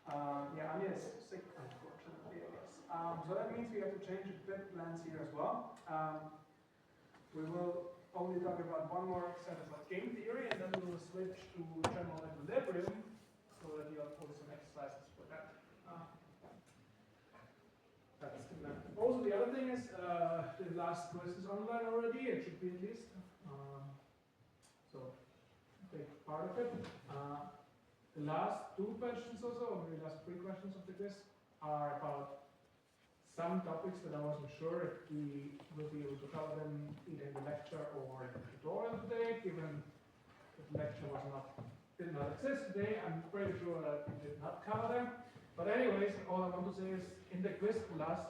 Yeah, Anya is sick, unfortunately, I guess. So that means we have to change a bit plans here as well. We will only talk about one more set of game theory, and then we will switch to general equilibrium, so that you have also some exercises for that. That's the plan. Also, the other thing is, the last quiz is online already, it should be at least. So, take part of it. The last two questions also, or the last three questions of the quiz, are about some topics that I wasn't sure if we will be able to cover them either in the lecture or in the tutorial today, given that the lecture did not exist today. I'm pretty sure that we did not cover them. But anyways, all I want to say is in the quiz, the last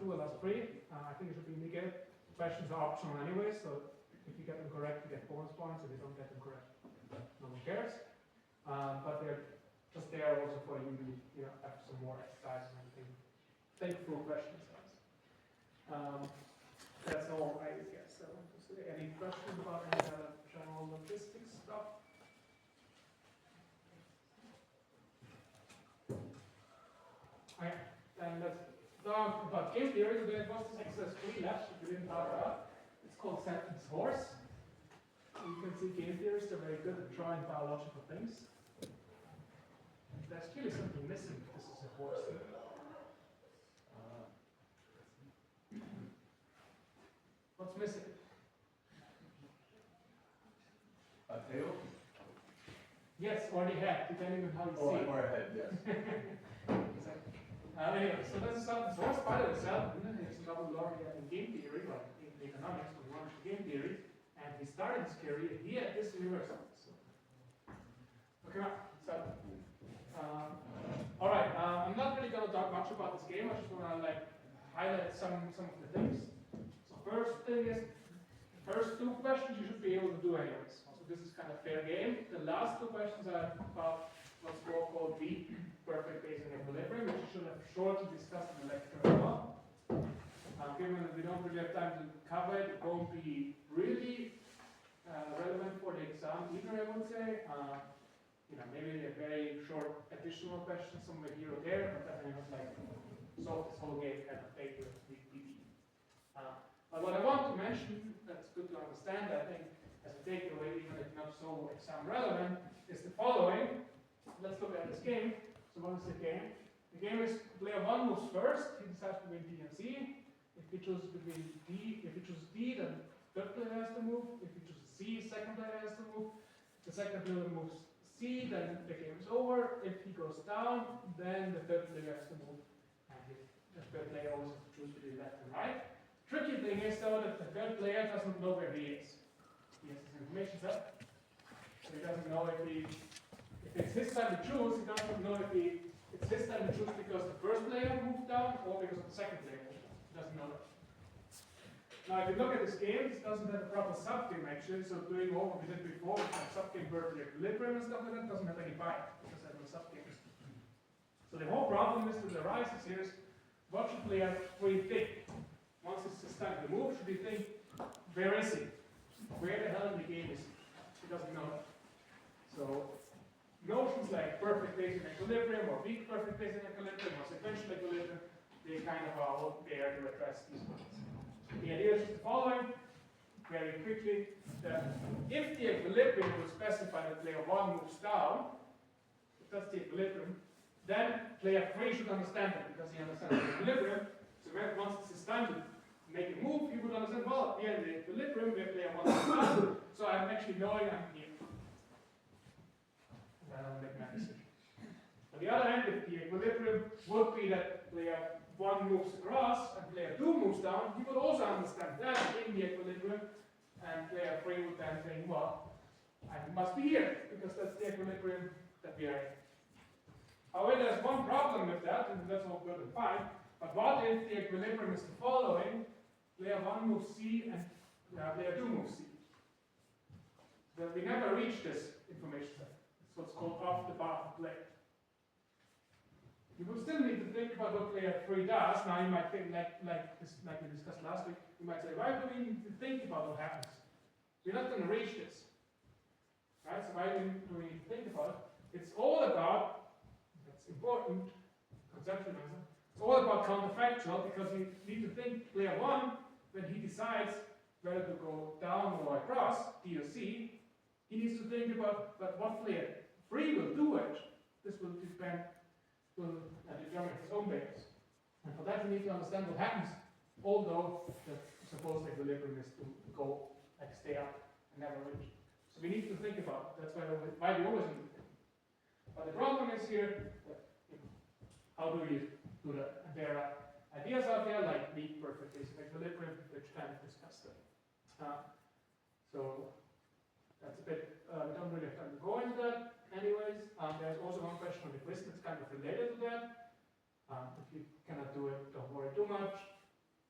two or last three, I think it should be indicated. Questions are optional anyway, so if you get them correct, you get bonus points. If you don't get them correct, no one cares. But they're just there also for you to have some more exercises and everything. Think through questions. That's all I guess I want to say. Any questions about any other general logistics stuff? Okay, and let's talk about game theory. So there was this exercise 3 left that we didn't talk about. It's called sentence horse. You can see game theorists are very good at drawing biological things. There's clearly something missing if this is a horse. What's missing? A tail? Yes, or the head, depending on how you see it. Or a head, yes. Exactly. Anyway, so this is a horse by itself. It's a double laureate in game theory, like in economics, when we launched game theory. And he started his career here at this university. So. Okay, so all right. I'm not really going to talk much about this game. I just want to highlight some of the things. So first thing is, first two questions you should be able to do anyways. So this is kind of fair game. The last two questions are about what's called the perfect Bayesian equilibrium, which you should have shortly discussed in the lecture as well. Given that we don't really have time to cover it, it won't be really relevant for the exam either, I would say. Maybe a very short additional question somewhere here or there, but then it was solve this whole game kind of paper with PB. But what I want to mention, that's good to understand, I think, as a takeaway, even if not so exam relevant, is the following. Let's look at this game. So what is the game? The game is player 1 moves first, he decides between D and C. If he chooses D, then third player has to move. If he chooses C, second player has to move. If the second player moves C, then the game is over. If he goes down, then the third player has to move. And the third player always has to choose between left and right. Tricky thing is though that the third player doesn't know where he is. He has his information set. So he doesn't know if it's his time to choose, he doesn't know if it's his time to choose because the first player moved down or because the second player moved down. He doesn't know that. Now, if you look at this game, this doesn't have a proper subgame actually, so doing all what we did before, with like subgame versus equilibrium and stuff like that, doesn't have any bite, because there's no subgames. So the whole problem is that arises here is, what should player 3 think? Once it's time to move, should he think, where is he? Where the hell in the game is he? He doesn't know that. So, notions like perfect Bayesian equilibrium, or weak perfect Bayesian equilibrium, or sequential equilibrium, they kind of are all there to address these ones. The idea is just the following, very quickly, that if the equilibrium will specify that player 1 moves down, if that's the equilibrium, then player 3 should understand it, because he understands the equilibrium. So once it's his time to make a move, he would understand, well, here in the equilibrium, where player 1 moves down, so I'm actually knowing I'm here. And then I'll make my decision. On the other hand, if the equilibrium would be that player 1 moves across and player 2 moves down, he would also understand that in the equilibrium, and player 3 would then think, well, I must be here, because that's the equilibrium that we are in. However, there's one problem with that, and that's all good and fine, but what if the equilibrium is the following? Player 1 moves C and player 2 moves C. Then we never reach this information set. It's what's called off the bar of play. You will still need to think about what player 3 does. Now you might think, like we discussed last week, you might say, why do we need to think about what happens? We're not going to reach this. Right? So why do we need to think about it? It's all about, let's important, conceptualism. It's all about counterfactual because you need to think player one, when he decides whether to go down or across, D or C, he needs to think about but what player 3 will do it. This will determine his own behaviors. And for that, we need to understand what happens, although the supposed equilibrium is to go, like stay up and never reach. So we need to think about it. That's why we always need to think. But the problem is here, that, how do we do that? And there are ideas out there like weak perfect case of equilibrium, which kind of discussed it. So that's a bit, we don't really have time to go into that. Anyways, there's also one question on the quiz that's kind of related to that. If you cannot do it, don't worry too much.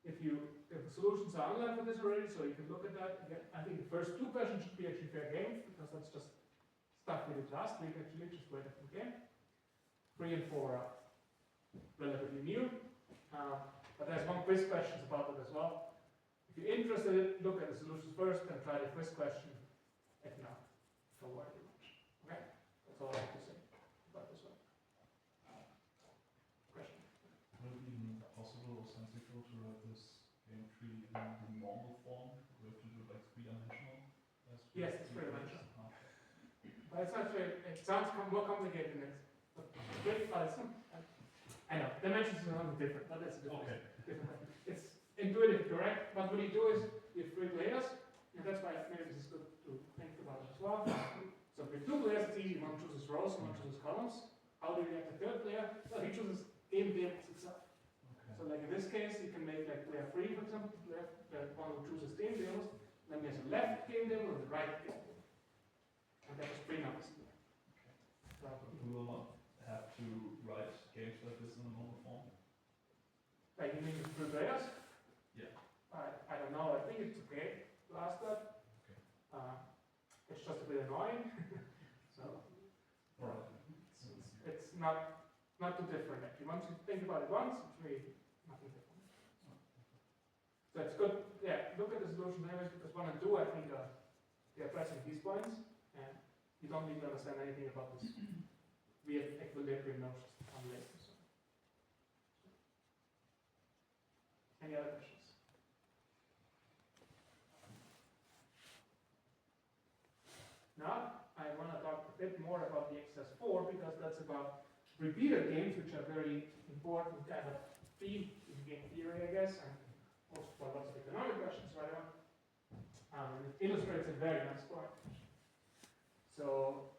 If the solutions are online for this already, so you can look at that. Again, I think the first 2 questions should be actually fair game, because that's just stuff we did last week, actually, just for a different game. 3 and 4 are relatively new. But there's one quiz questions about it as well. If you're interested, look at the solutions first and try the quiz question. If not, don't worry too much. Okay? That's all I have to say about this one. Question? Would it be possible or sensible to write this game tree in the normal form? We have to do like 3-dimensional? Yes, it's 3-dimensional. But it's not very, it sounds more complicated than it is. I know, dimensions are not different, but that's a different, different way. It's intuitively correct, but what you do is you have 3 players, and that's why maybe this is good to think about it as well. So with 2 players, it's easy. One chooses rows, one chooses columns. How do you get the 3rd player? Well, he chooses game tables itself. So like in this case, you can make like player 3, for example, the one who chooses game tables. Then there's a left game table and the right game table. And that is 3 numbers. So, we will not have to write games like this in a normal form? like you mean with 3 players? Yeah. I don't know. I think it's okay to ask that. Okay. It's just a bit annoying. So Alright. it's not too different actually. Once you think about it once, it's really nothing different. So it's good, yeah, look at the solution anyways, because 1 and 2 I think they're addressing these points, and you don't need to understand anything about this weird equilibrium notions on later. So. Any other questions? Now, I want to talk a bit more about the exercise 4, because that's about repeated games, which are very important kind of theme in game theory, I guess, and also for lots of economic questions right on. And it illustrates a very nice point. So,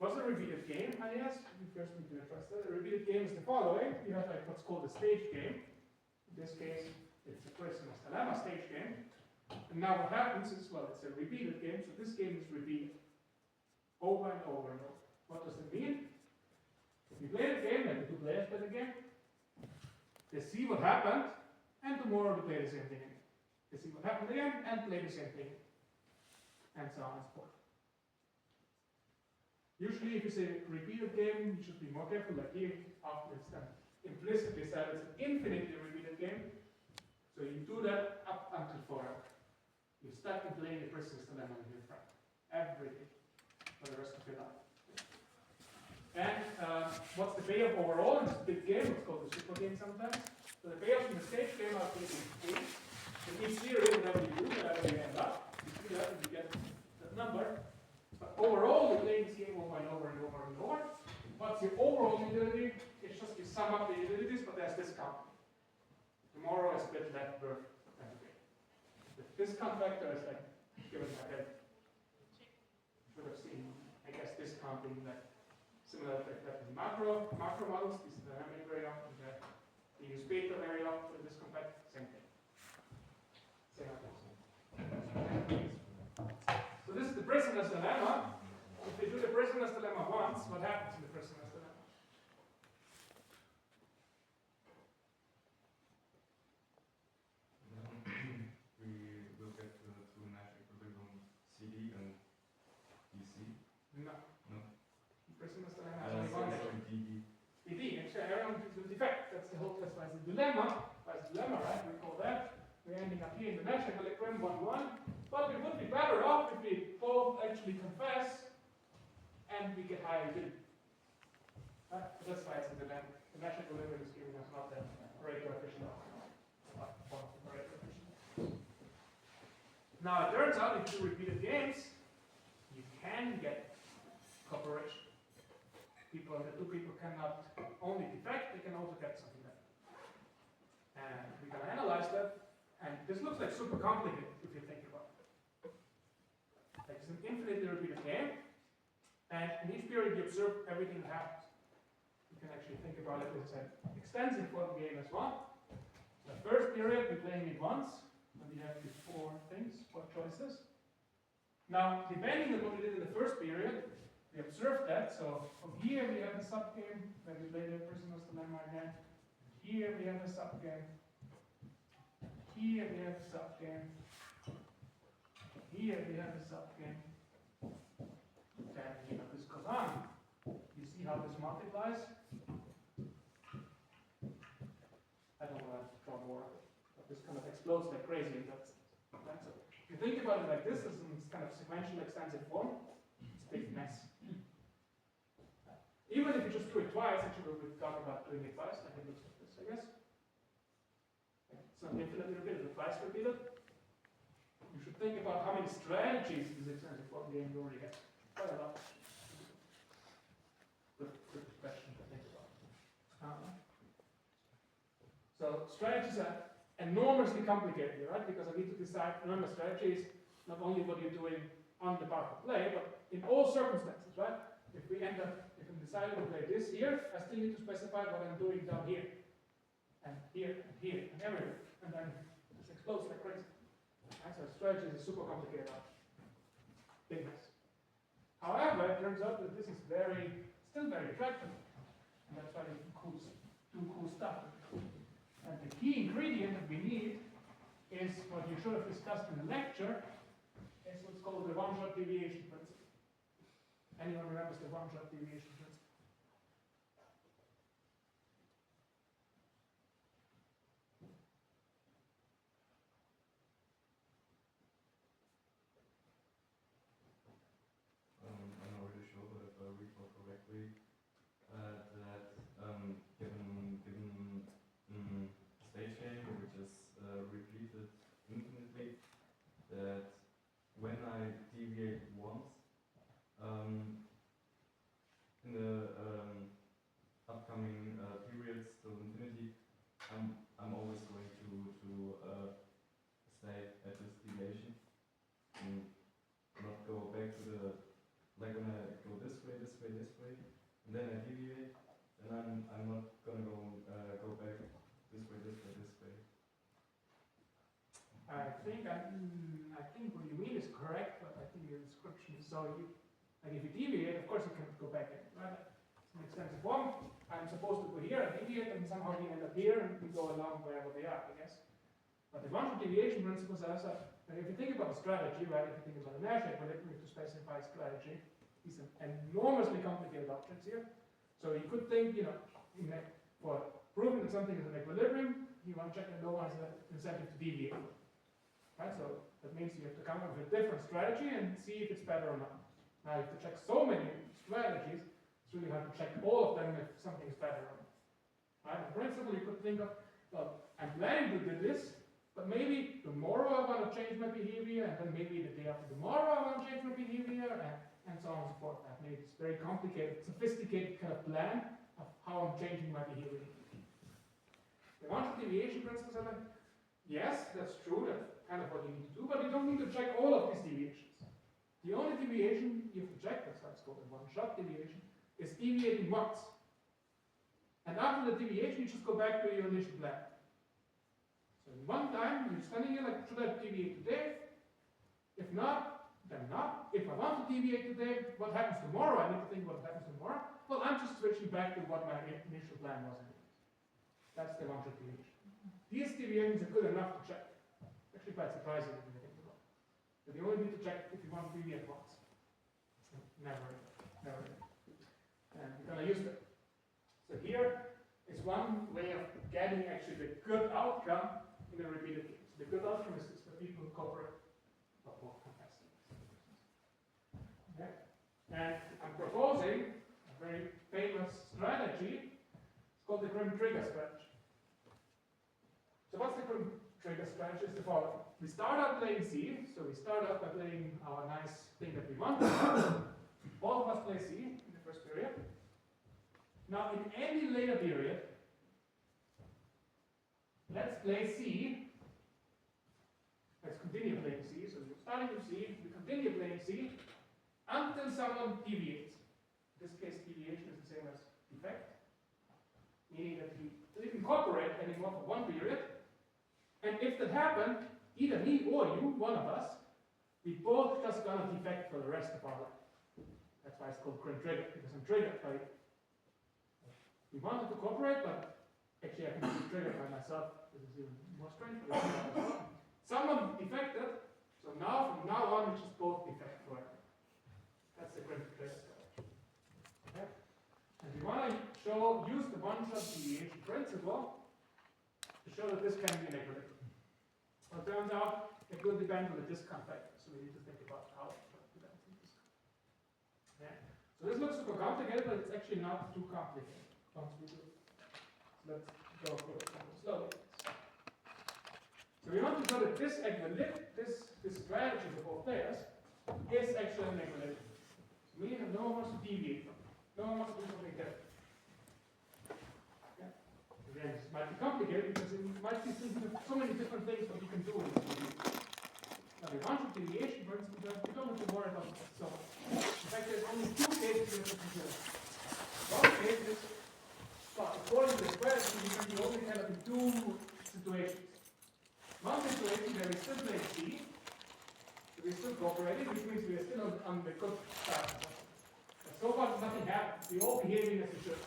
what's a repeated game, I guess? We first need to address that. A repeated game is the following. You have like what's called a stage game. In this case, it's a prisoner's dilemma stage game. And now what happens is, well, it's a repeated game, so this game is repeated over and over and over. What does it mean? If you play the game, like the 2 players play the game, they see what happened, and tomorrow they play the same thing again. They see what happened again, and play the same thing, and so on and so forth. Usually, if you say repeated game, you should be more careful, like here, after it's done. Implicitly said it's an infinitely repeated game, so you do that up until forever. You're stuck in playing the prisoner's dilemma with your friend every day for the rest of your life. And what's the payoff overall? It's a big game, it's called the super game sometimes. So the payoff in the stage game are pretty big. In each series, whatever you do, whatever you end up, you do that and you get that number. But overall, you're playing this game over and over and over and over. What's your overall utility? It's just you sum up the utilities, but there's discount. Tomorrow is a bit less worth than today. The discount factor is like given by that. Should have seen, I guess, discounting that similar like that in macro models. This is dynamic very often. They use beta very often for discount factor. Same thing. Same thing. So this is the prisoner's dilemma. If they do the prisoner's dilemma once, what happens in the prisoner's dilemma? We will get to Nash equilibrium CD and DC. No. No. Prisoner's dilemma has only one Actually DD. DD, actually everyone is the defect. That's the whole test. Why is the dilemma? Why is the dilemma, right? We call that. We're ending up here in the Nash equilibrium 1-1. But we would be better off if we both actually confess and we get higher utility. So that's why it's in the land. The Nash equilibrium is giving us not the Pareto coefficient, but one of the Pareto coefficient. Now it turns out if you do repeated games, you can get cooperation. The two people cannot only defect, they can also get something better. And we're going to analyze that. And this looks like super complicated if you think about it. Like it's an infinitely repeated game. And in each period you observe everything that happens. You can actually think about it as an extensive form game as well. The first period we're playing it once, and we have these four choices. Now, depending on what we did in the first period, we observed that. So from here we have a subgame, then we play the prisoner's dilemma again. Here we have a subgame. Here we have a subgame. Here we have a subgame. Then this goes on. You see how this multiplies? I don't want to draw more of it, but this kind of explodes like crazy in that sense. Right? So if you think about it like this, as in this kind of sequential extensive form, it's a big mess. Even if you just do it twice, actually we'll talk about doing it twice, like it looks like this, I guess. It's not infinitely repeated, but twice repeated. You should think about how many strategies this extensive form game you already have. Quite a lot. Good question to think about. So strategies are enormously complicated, right? Because I need to decide, remember, strategy is not only what you're doing on the part of play, but in all circumstances, right? If we decide to play this here, I still need to specify what I'm doing down here, and everywhere, and then this explodes like crazy. Right? So strategy is a super complicated big mess. However, it turns out that this is still very attractive, and that's why we do cool stuff. And the key ingredient that we need is what you should have discussed in the lecture, is what's called the one-shot deviation principle. Anyone remembers the one-shot deviation principle? I'm not really sure, but if I recall correctly, that given stage game, which is repeated infinitely, that when I deviate once, in the upcoming periods till infinity, I'm always going to stay at this deviation and not go back to the, like when I go this way, and then I deviate, and I'm not gonna go back this way. I think what you mean is correct, but I think your description is so like if you deviate, of course you can go back in, right? It's an extensive form. I'm supposed to go here and deviate, and somehow we end up here, and we go along wherever they are, I guess. But the one-shot deviation principle says that if you think about a strategy, right? If you think about a Nash equilibrium, we have to specify strategy. These are enormously complicated objects here. So you could think, for proving that something is an equilibrium, you want to check that no one has an incentive to deviate. Right? So that means you have to come up with a different strategy and see if it's better or not. Now you have to check so many strategies, it's really hard to check all of them if something is better or not. Right? In principle, you could think of, well, I'm planning to do this, but maybe tomorrow I want to change my behavior, and then maybe the day after tomorrow I want to change my behavior, and so on and so forth. That makes it very complicated, sophisticated kind of plan of how I'm changing my behavior. The one-shot deviation principle says that, yes, that's true, that's kind of what you need to do, but you don't need to check all of these deviations. The only deviation you have to check, that's why it's called a one-shot deviation, is deviating once. And after the deviation, you just go back to your initial plan. So in one time, you're standing here like, should I deviate today? If not, then not. If I want to deviate today, what happens tomorrow? I need to think what happens tomorrow. Well, I'm just switching back to what my initial plan was. That's the one-shot deviation. These deviations are good enough to check. Actually quite surprising if you think about it. But you only need to check if you want to deviate once. Never. And we're going to use that. So here is one way of getting actually the good outcome in a repeated game. So the good outcome is the people who cooperate. Okay? And I'm proposing a very famous strategy. It's called the grim trigger strategy. So what's the grim trigger strategy? Is the following. We start out playing C, so we start out by playing our nice thing that we want. Both of us play C in the first period. Now in any later period, let's play C. Let's continue playing C. So we're starting with C, we continue playing C until someone deviates. In this case, deviation is the same as defect, meaning that we didn't cooperate anymore for one period. And if that happened, either me or you, one of us, we both just gonna defect for the rest of our life. That's why it's called grim trigger, because I'm triggered by it. We wanted to cooperate, but actually I can be triggered by myself. This is even more strange. Someone defected, so now from now on we just both defect forever. That's the grim trigger strategy. Okay? And we want to use the one-shot deviation principle to show that this can be an equilibrium. Well, it turns out it will depend on the discount factor, so we need to think about how it depends on discount. Yeah. So this looks super complicated, but it's actually not too complicated once we do it. So let's go through it slowly. So we want to show that this strategy for both players is actually an equilibrium. So meaning that no one wants to deviate from it. No one wants to do something different. Yeah. Again, this might be complicated because it might be so many different things that you can do in this video. Now, the one-shot deviation, for instance, we don't have to worry about it so much. In fact, there's only two cases you have to consider. One case is, well, according to the strategy, you can be only kind of in two situations. One situation where we still play C, so we're still cooperating, which means we are still on the good side. But so far, nothing happened. We're all behaving as we should.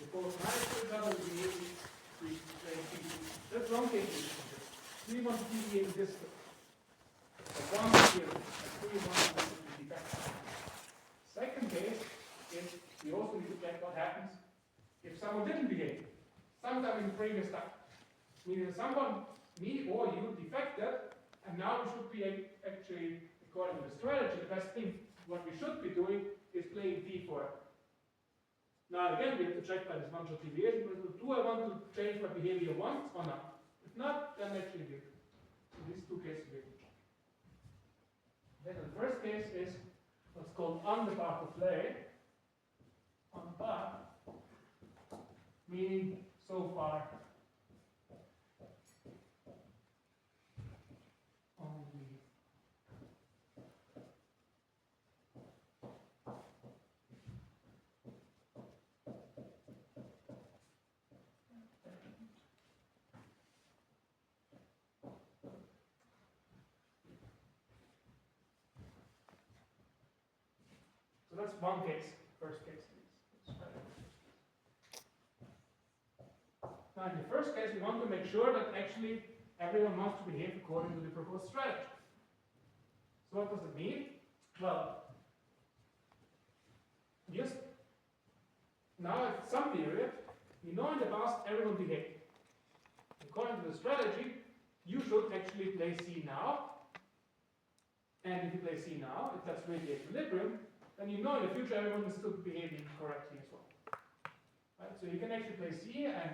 We're both nice to each other, we're behaving, we play C. That's one case. We want to deviate this way. So one here, we want to be back. Second case is we also need to check what happens if someone didn't behave sometime in the previous time. Meaning someone, me or you, defected, and now we should be actually, according to the strategy, the best thing, what we should be doing is playing D forever. Now again, we have to check by this one-shot deviation. Do I want to change my behavior once or not? If not, then actually we do. So these two cases we have to check. Then the first case is what's called on the path of play. On the path, meaning so far only so that's one case, first case. Now in the first case, we want to make sure that actually everyone wants to behave according to the proposed strategy. So what does it mean? Well, just now at some period, we know in the past everyone behaved. According to the strategy, you should actually play C now. And if you play C now, if that's really equilibrium, then you know in the future everyone is still behaving correctly as well. Right? So you can actually play C and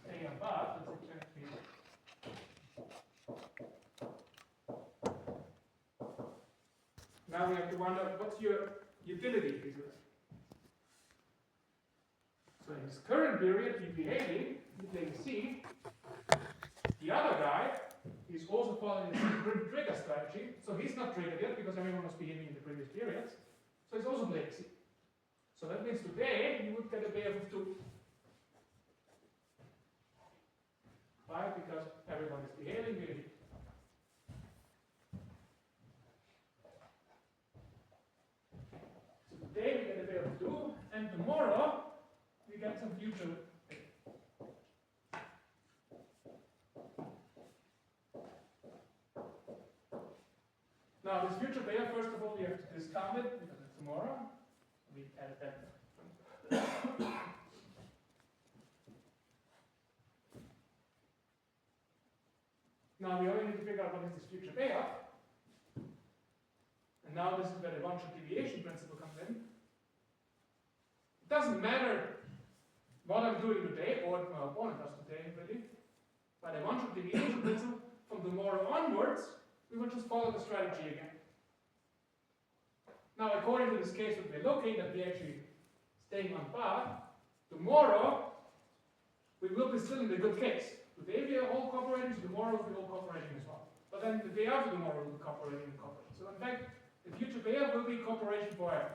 stay above. That's exactly. Now we have to wonder what's your utility if you do that. So in this current period, you're behaving, you're playing C. The other guy is also following the same trigger strategy, so he's not triggered yet because everyone was behaving in the previous periods. So he's also playing C. So that means today you would get a payoff of 2. Why? Because everyone is behaving really. So today we get a payoff of 2, and tomorrow we get some future. Now, this future payoff, first of all, we have to discount it because it's tomorrow. We add that. Now, we only need to figure out what is this future payoff. And now this is where the one-shot deviation principle comes in. It doesn't matter what I'm doing today, or what my opponent does today, really. By the one-shot deviation principle, from tomorrow onwards, we will just follow the strategy again. Now, according to this case that we're looking, that we're actually staying on path, tomorrow, we will be still in the good case. Today we are all cooperating, so tomorrow we'll be all cooperating as well. But then the day after tomorrow we'll be cooperating and cooperating. So in fact, the future payoff will be cooperation forever.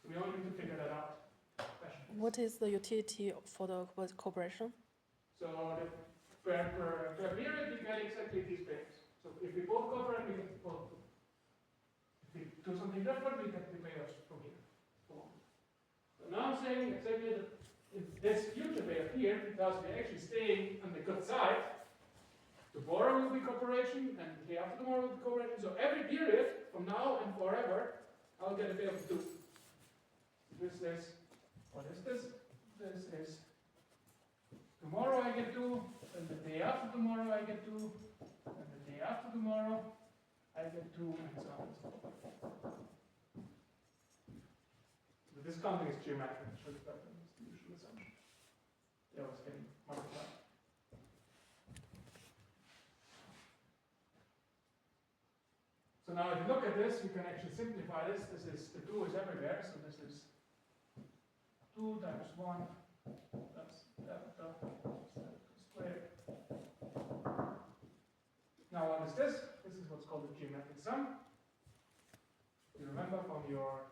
So we only need to figure that out. Question. What is the utility for the cooperation? So per period we get exactly these payoffs. So if we both cooperate, we get both. If we do something different, we get the payoffs from here. So now I'm saying exactly that in this future payoff here, because we're actually staying on the good side, tomorrow will be cooperation, and the day after tomorrow will be cooperation. So every period, from now and forever, I'll get a payoff of 2. This is, what is this? This is, tomorrow I get 2, and the day after tomorrow I get 2, and the day after tomorrow I get 2, and so on and so forth. The discounting is geometric, it shows that in the usual assumption. They always getting multiplied. So now if you look at this, you can actually simplify this. This is, the 2 is everywhere, so this is 2 times 1 plus delta squared. Now what is this? This is what's called the geometric sum. You remember from your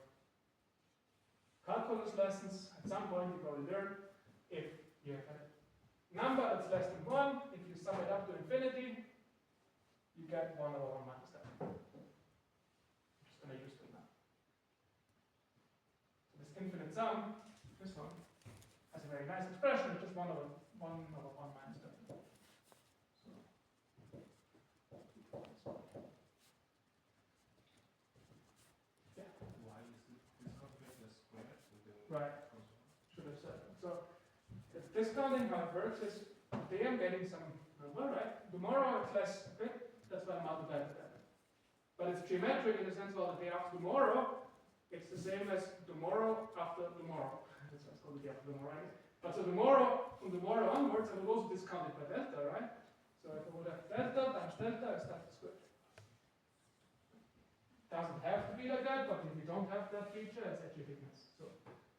calculus lessons, at some point you probably learned, if you have a number that's less than 1, if you sum it up to infinity, you get 1 over 1 minus that. I'm just going to use them now. So this infinite sum, this one, has a very nice expression, it's just 1 over 1 minus that. So, yeah. Why is this calculated as squared? Right. Should have said that. So, if discounting how it works is, today I'm getting some number, right? Tomorrow it's less, okay? That's why I multiply it that. But it's geometric in the sense, well, the day after tomorrow, it's the same as tomorrow after tomorrow. That's why it's called the day after tomorrow, I guess. But so tomorrow, from tomorrow onwards, I will also discount it by delta, right? So if I would have delta times delta is delta squared. Doesn't have to be like that, but if you don't have that feature, it's actually bigness. So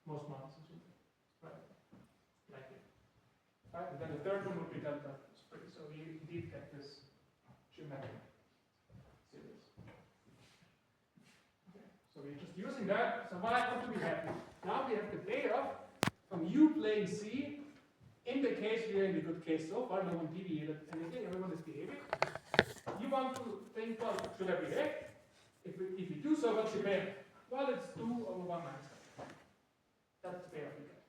most models assume that. Right? Like it. Right? And then the third one would be delta squared. So we indeed get this geometric series. Okay. So we're just using that. So what do we have? Now we have the payoff from u playing C. In the case we are in the good case so far, no one deviated anything, everyone is behaving. You want to think, well, should I behave? If you do so, what's your payoff? Well, it's 2 over 1 minus that. That's the payoff you get.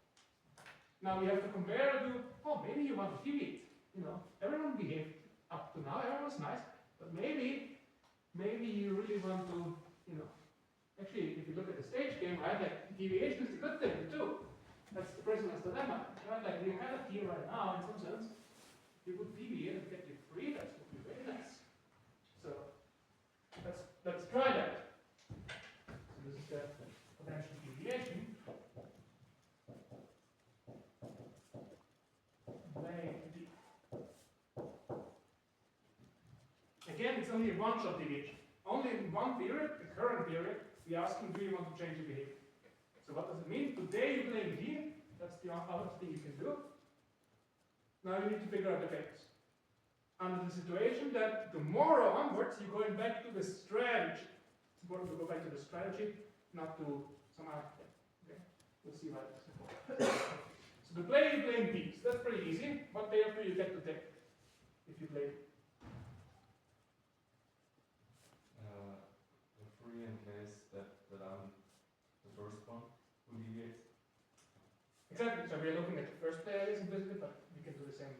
Now we have to compare to, oh, maybe you want to deviate. You know, everyone behaved up to now, everyone's nice, but maybe you really want to, you know, actually, if you look at the stage game, right, like deviation is a good thing too. That's the prisoner's dilemma, right? Like you're kind of here right now, in some sense. If you would deviate and get you free, that would be very nice. So let's try that. So this is the potential deviation. Again, it's only a one-shot deviation. Only in one period, the current period, we ask him, do you want to change your behavior? So what does it mean? Today you're playing D, that's the other thing you can do. Now you need to figure out the payoffs. Under the situation that tomorrow onwards you're going back to the strategy. It's important to go back to the strategy, not to some other thing. Okay? We'll see why this is important. So the play you're playing D, so that's pretty easy. What payoff do you get to take if you play? Free in case that I'm the first one who deviates. Exactly. So we're looking at the first player is implicitly, but we can do the same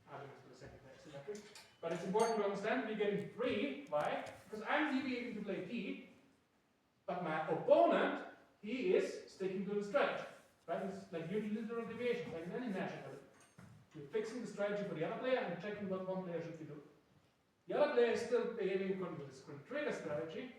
arguments for the second player. Symmetric. But it's important to understand we're getting free. Why? Because I'm deviating to play D, but my opponent, he is sticking to the strategy. Right? It's like unilateral deviation, like in any match. You're fixing the strategy for the other player and checking what one player should be doing. The other player is still behaving according to this trigger strategy,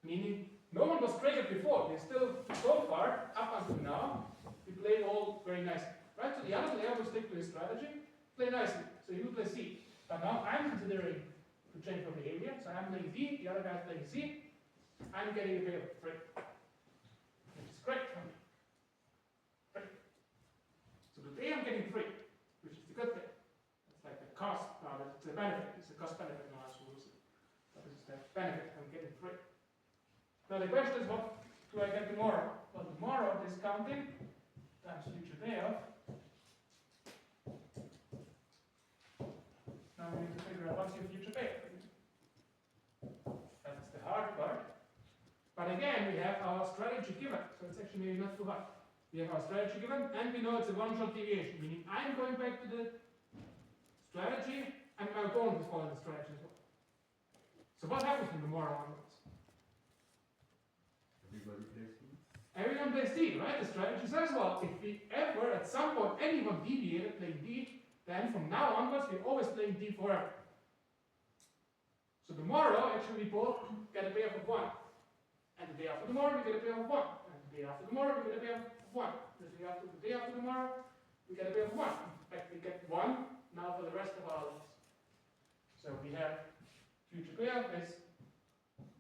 meaning no one was triggered before. They still, so far, up until now, we played all very nicely. Right? So the other player will stick to his strategy, play nicely. So he will play C. But now I'm considering to change my behavior. So I'm playing D, the other guy's playing C. I'm getting a pair of 3. Which is great for me. 3. So today I'm getting 3, which is the good thing. It's like the cost, it's the benefit. It's the cost-benefit analysis. But this is the benefit. I'm getting 3. Now the question is, what do I get tomorrow? Well, tomorrow, discounting times future payoff. Now we need to figure out what's your future payoff. That's the hard part. But again, we have our strategy given, so it's actually maybe not too hard. We have our strategy given, and we know it's a one-shot deviation, meaning I'm going back to the strategy, and my opponent is following the strategy as well. So what happens from tomorrow onwards? Everybody plays D. Everyone plays D, right? The strategy says, well, if we ever, at some point, anyone deviated playing D, then from now onwards, we're always playing D forever. So tomorrow, actually, we both get a payoff of 1. And the day after tomorrow, we get a payoff of 1. And the day after tomorrow, we get a payoff of 1. The day after tomorrow, we get a payoff of 1. In fact, we get 1 now for the rest of our lives. So we have future payoff is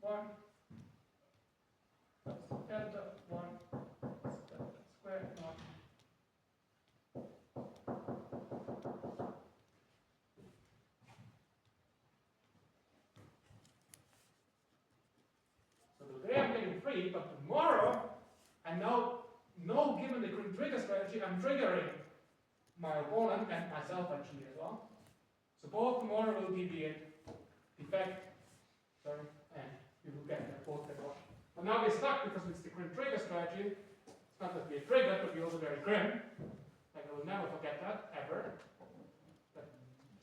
1 plus delta 1 plus delta squared 1. But tomorrow, I now know, given the trigger strategy, I'm triggering my opponent and myself actually as well. So both tomorrow will deviate, defect, and we will get both get 1. But now we're stuck because it's the trigger strategy. It's not that we're triggered, but we're also very grim. Like I will never forget that, ever. That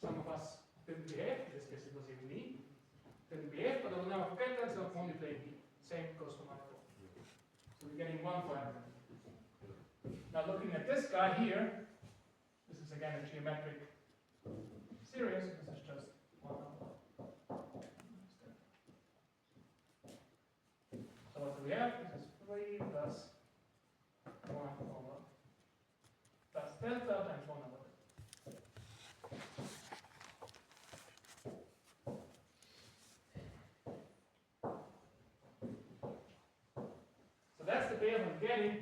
some of us didn't behave, in this case it was even me. Didn't behave, but I will never forget that, so I'm only playing B. Same goes for my 4. So we're getting 1 for everything. Now looking at this guy here, this is again a geometric series. This is just 1 over. So what do we have? This is 3 plus 1 over plus delta times 1 over. That's the payoff I'm getting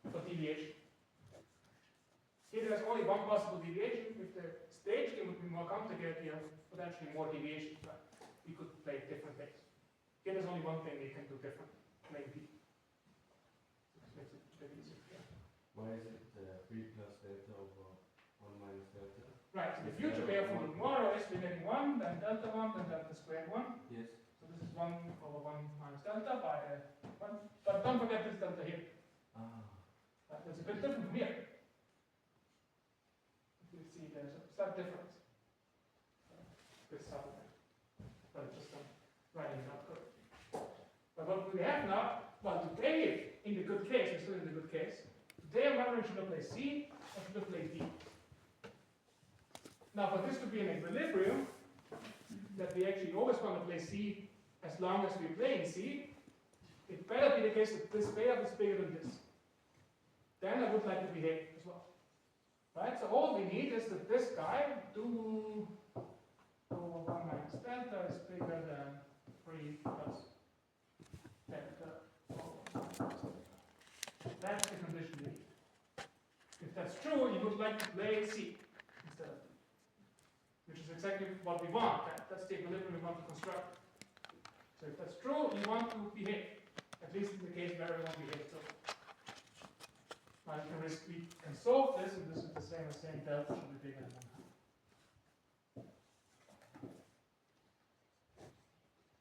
for deviation. Here there's only one possible deviation. If the stage game would be more complicated, you have potentially more deviations, but we could play different things. Here there's only one thing we can do different, playing B. This makes it a bit easier. Yeah. Why is it 3 plus delta over 1 minus delta? Right, so the future payoff from tomorrow is we're getting 1, then delta 1, then delta squared 1. Yes. So this is 1 over 1 minus delta by 1. But don't forget this delta here. That's a bit different from here. You see there's a slight difference. Bit subtle. But it's just writing it up correctly. But what we have now, well, today, in the good case, we're still in the good case, today I'm wondering should I play C or should I play D? Now, for this to be an equilibrium, that we actually always want to play C as long as we're playing C, it better be the case that this payoff is bigger than this. Then I would like to behave as well. Right? So all we need is that this guy, 2 over 1 minus delta is bigger than 3 plus delta over 1 minus delta. That's the condition we need. If that's true, you would like to play C instead of D. Which is exactly what we want. That's the equilibrium we want to construct. So if that's true, you want to behave. At least in the case where everyone behaves so. Now we can solve this, and this is the same as saying delta should be bigger than 1.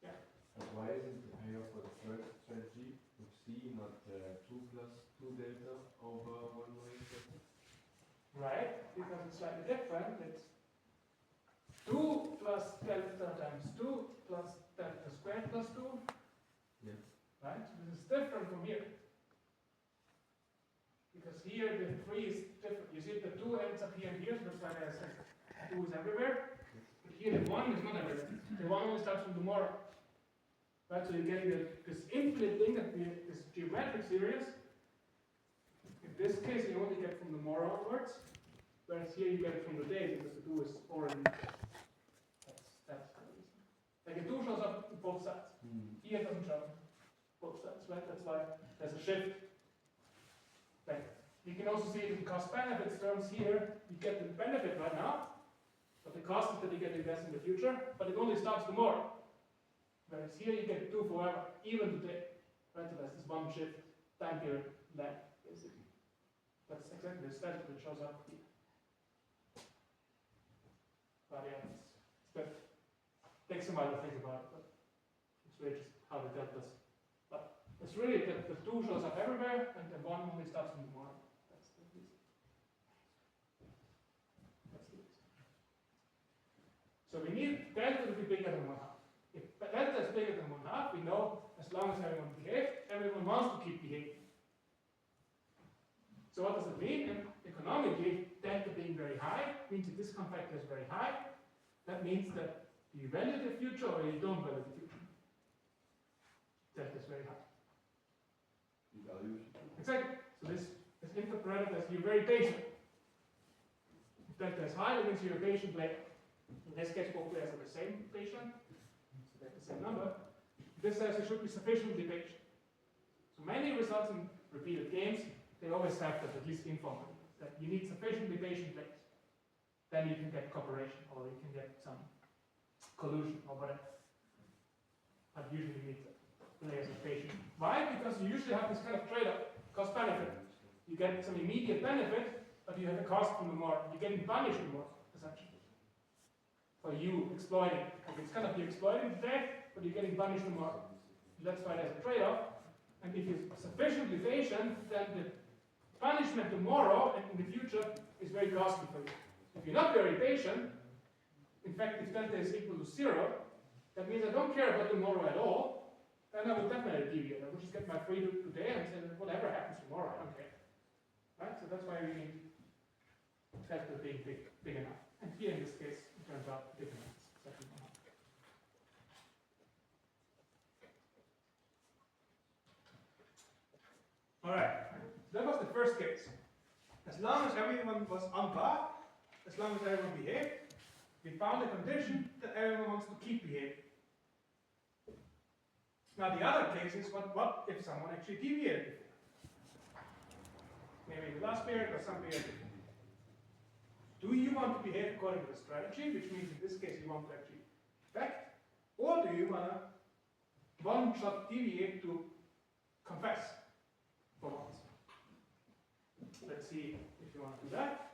Yeah. But why isn't the payoff for the first strategy with C not 2 plus 2 delta over 1 minus delta? Right, because it's slightly different. It's 2 plus delta times 2 plus delta squared plus 2. Yes. Right? So this is different from here. Because here the 3 is different. You see the 2 ends up here and here, so that's why I said 2 is everywhere. But here the 1 is not everywhere. The one only starts from tomorrow. Right, so you're getting this infinite thing, this geometric series. In this case, you only get from tomorrow onwards, whereas here you get it from the day because the 2 is already. That's the reason. Like a 2 shows up on both sides. Here it doesn't show up both sides, right? That's why there's a shift. Like, you can also see it in cost benefits terms here. You get the benefit right now, but the cost is that you get to invest in the future, but it only starts tomorrow. Whereas here you get 2 forever, even today. Right? So that's this one shift time period lag, basically. That's exactly the status that shows up here. But yeah, it's good. Takes some while to think about it, but it's really just how the deltas. But it's really that the 2 shows up everywhere and the 1 only starts from the 1. That's the reason. That's the reason. So we need delta to be bigger than 1/2. If delta is bigger than 1/2, we know as long as everyone behaves, everyone wants to keep behaving. So what does it mean? And economically, delta being very high means the discount factor is very high. That means that you value the future or you don't value the future. Delta is very high. You value it. Exactly. So this is interpreted as you're very patient. If delta is high, that means you're a patient player. In this case, both players are the same patient. So they have the same number. This says you should be sufficiently patient. So many results in repeated games, they always have that, at least informally, that you need sufficiently patient players. Then you can get cooperation, or you can get some collusion, or whatever. But usually you need players are patient. Why? Because you usually have this kind of trade-off, cost-benefit. You get some immediate benefit, but you have a cost from the more. You're getting punished more, essentially, for you exploiting. Like it's kind of you exploiting today, but you're getting punished more. That's why there's a trade-off. And if you're sufficiently patient, then the punishment tomorrow and in the future is very costly for you. If you're not very patient, in fact, if delta is equal to 0, that means I don't care about tomorrow at all, then I would definitely deviate. I would just get my freedom today and say, whatever happens tomorrow, I don't care. Right? So that's why we need delta being big enough. And here in this case, it turns out big enough. Alright, so that was the first case. As long as everyone was on par, as long as everyone behaved, we found a condition that everyone wants to keep behaving. Now the other case is what if someone actually deviated before? Maybe in the last period or some period before. Do you want to behave according to the strategy, which means in this case you want to actually effect, or do you want to one-shot deviate to confess for once? Let's see if you want to do that.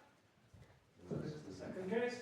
So this is the second case.